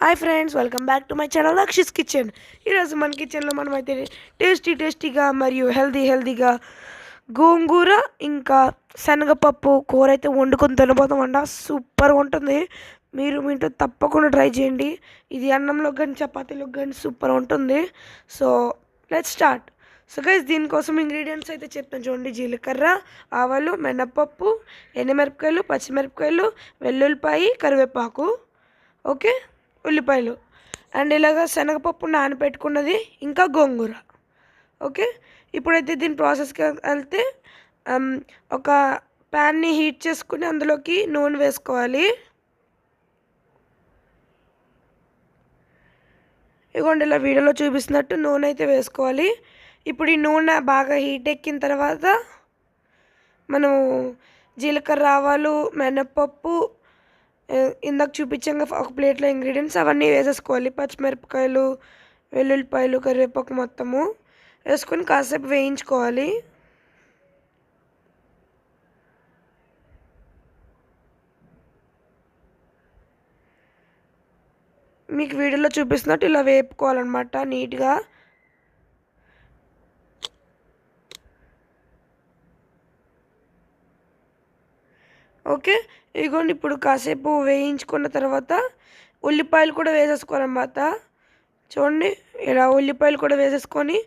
Hi friends, welcome back to my channel Akshi's kitchen. ఈరోజు మన కిచెన్లో మనమైతే టేస్టీగా మరియు హెల్దీగా గోంగూర ఇంకా శనగపప్పు కూర అయితే వండుకొని తినబోతామంట. సూపర్గా ఉంటుంది. మీరు మీ ఇంట్లో తప్పకుండా ట్రై చేయండి. ఇది అన్నంలో కానీ చపాతీలోకి కానీ సూపర్ ఉంటుంది. So let's start. So guys, దీనికోసం ఇంగ్రీడియంట్స్ అయితే చెప్తాను చూడండి. జీలకర్ర, ఆవాలు, మినపప్పు, ఎండుమిరపకాయలు, పచ్చిమిరపకాయలు, వెల్లుల్లిపాయ, కరివేపాకు, ఓకే, ఉల్లిపాయలు అండ్ ఇలాగ శనగపప్పు నానబెట్టుకున్నది, ఇంకా గోంగూర. ఓకే, ఇప్పుడైతే దీని ప్రాసెస్కి వెళ్తే ఒక ప్యాన్ని హీట్ చేసుకుని అందులోకి నూనె వేసుకోవాలి. ఇదిగోండి, ఇలా వీడియోలో చూపిస్తున్నట్టు నూనె అయితే వేసుకోవాలి. ఇప్పుడు ఈ నూనె బాగా హీట్ ఎక్కిన తర్వాత మనం జీలకర్ర, ఆవాలు, మినపప్పు, ఇందాక చూపించాక ఒక ప్లేట్లో ఇంగ్రీడియంట్స్ అవన్నీ వేసేసుకోవాలి. పచ్చిమిరపకాయలు, వెల్లుల్లిపాయలు, కరివేపాకు మొత్తము వేసుకొని కాసేపు వేయించుకోవాలి. మీకు వీడియోలో చూపిస్తున్నట్టు ఇలా వేపుకోవాలన్నమాట నీట్గా. ఓకే, ఇదిగోండి, ఇప్పుడు కాసేపు వేయించుకున్న తర్వాత ఉల్లిపాయలు కూడా వేసేసుకోవాలన్నమాట. చూడండి, ఇలా ఉల్లిపాయలు కూడా వేసేసుకొని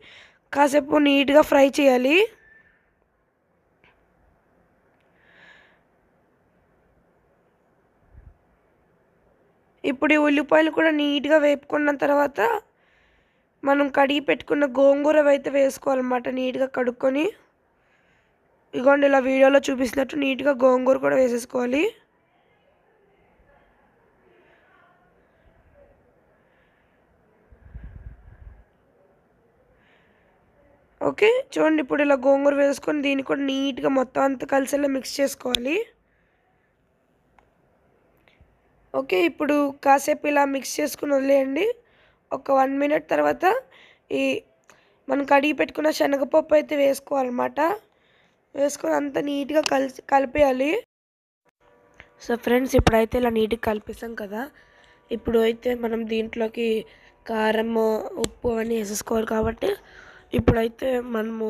కాసేపు నీట్గా ఫ్రై చేయాలి. ఇప్పుడు ఈ ఉల్లిపాయలు కూడా నీట్గా వేపుకున్న తర్వాత మనం కడిగి పెట్టుకున్న గోంగూర అయితే వేసుకోవాలన్నమాట. నీట్గా కడుక్కొని ఇదిగోండి, ఇలా వీడియోలో చూపిస్తున్నట్టు నీట్గా గోంగూర కూడా వేసేసుకోవాలి. ఓకే, చూడండి, ఇప్పుడు ఇలా గోంగూర వేసుకొని దీన్ని కూడా నీట్గా మొత్తం అంతా కలిసేలా మిక్స్ చేసుకోవాలి. ఓకే, ఇప్పుడు కాసేపు ఇలా మిక్స్ చేసుకుని వదిలేయండి. ఒక 1 మినిట్ తర్వాత ఈ మనం కడిగి పెట్టుకున్న శనగపప్పు అయితే వేసుకోవాలన్నమాట. వేసుకొని అంతా నీట్గా కలిపేయాలి. సో ఫ్రెండ్స్, ఇప్పుడైతే ఇలా నీట్గా కలిపేసాం కదా. ఇప్పుడు అయితే మనం దీంట్లోకి కారం, ఉప్పు అన్నీ వేసేసుకోవాలి. కాబట్టి ఇప్పుడైతే మనము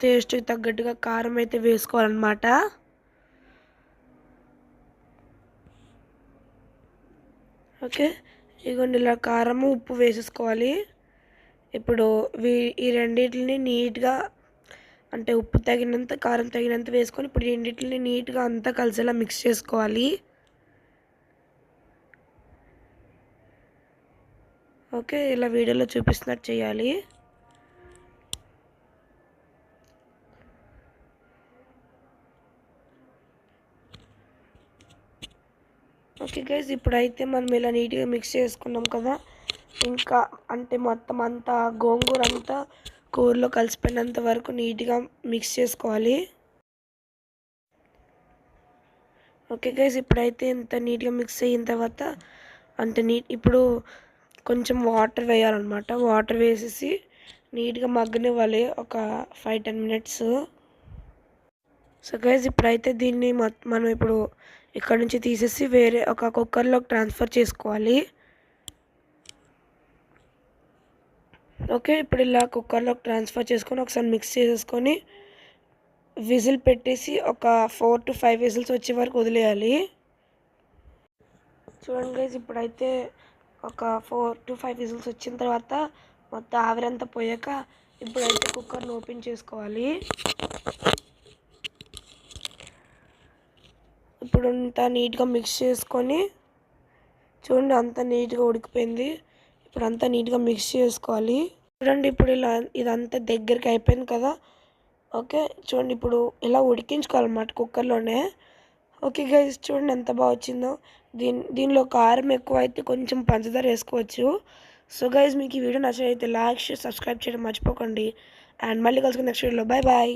టేస్ట్కి తగ్గట్టుగా కారం అయితే వేసుకోవాలన్నమాట. ఓకే, ఇదిగోండి, ఇలా కారము, ఉప్పు వేసేసుకోవాలి. ఇప్పుడు ఈ రెండింటిని నీట్గా, అంటే ఉప్పు తగినంత, కారం తగినంత వేసుకొని ఇప్పుడు రెండింటిని నీట్గా అంతా కలిసేలా మిక్స్ చేసుకోవాలి. ఓకే, ఇలా వీడియోలో చూపిస్తున్నట్టు చేయాలి. ఓకే గైస్, ఇప్పుడైతే మనం ఇలా నీట్గా మిక్స్ చేసుకున్నాం కదా. ఇంకా అంటే మొత్తం అంతా గోంగూర అంతా కూరలో కలిసిపోయినంత వరకు నీట్గా మిక్స్ చేసుకోవాలి. ఓకే గైస్, ఇప్పుడైతే ఇంత నీట్గా మిక్స్ అయిన తర్వాత ఇప్పుడు కొంచెం వాటర్ వేయాలన్నమాట. వాటర్ వేసేసి నీట్గా మగ్గనివ్వాలి ఒక 5-10 మినిట్స్. సో గైస్, ఇప్పుడైతే దీన్ని మనం ఇప్పుడు ఇక్కడ నుంచి తీసేసి వేరే ఒక కుక్కర్లోకి ట్రాన్స్ఫర్ చేసుకోవాలి. ఓకే, ఇప్పుడు ఇలా కుక్కర్లోకి ట్రాన్స్ఫర్ చేసుకొని ఒకసారి మిక్స్ చేసేసుకొని విజిల్ పెట్టేసి ఒక 4 to 5 విజిల్స్ వచ్చే వరకు వదిలేయాలి. చూడండి గైస్, ఇప్పుడైతే ఒక 4 to 5 విజిల్స్ వచ్చిన తర్వాత మొత్తం ఆవిరంతా పోయాక ఇప్పుడైతే కుక్కర్ని ఓపెన్ చేసుకోవాలి. ఇప్పుడు అంతా నీట్గా మిక్స్ చేసుకొని చూడండి, అంతా నీట్గా ఉడికిపోయింది. ఇప్పుడు అంతా నీట్గా మిక్స్ చేసుకోవాలి. చూడండి, ఇప్పుడు ఇలా ఇదంతా దగ్గరికి అయిపోయింది కదా. ఓకే, చూడండి, ఇప్పుడు ఇలా ఉడికించుకోవాలన్నమాట కుక్కర్లోనే. ఓకే గైస్, చూడండి ఎంత బాగా వచ్చిందో. దీనిలో కారం ఎక్కువ అయితే కొంచెం పంచదార వేసుకోవచ్చు. సో గైస్, మీకు ఈ వీడియో నచ్చినైతే లైక్, షేర్, సబ్స్క్రైబ్ చేయడం మర్చిపోకండి. అండ్ మళ్ళీ కలుసుకుని నెక్స్ట్ వీడియోలో. బాయ్.